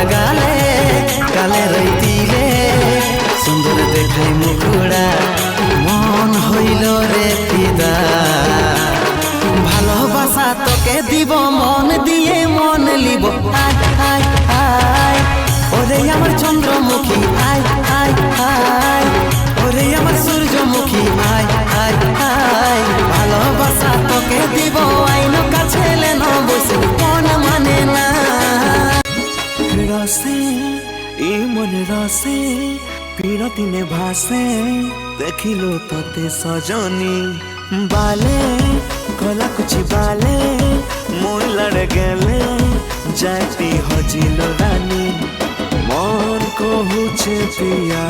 তোরা গালে গালে রইতিলে সুন্দর দেখাই মুখুড়া মন হইল রে ফিদা ভালোবাসা তোকে দিব মন দিয়ে মন লিব আয় আয় আয় ওরে আমার চন্দ্রমুখী আয় আয় আয় ওরে আমার সূর্যমুখী আয় আয় আয় ভালোবাসা তোকে দিব আইন কাছে লেন বসে মন মানে না রসে ই মন রসে পীড় দিনে ভাসে দেখিল তোতে সজনী বালে গলা কুচি বালে মন লড় গেলে যাইতি হজিল রানী মন কহুছে পিয়া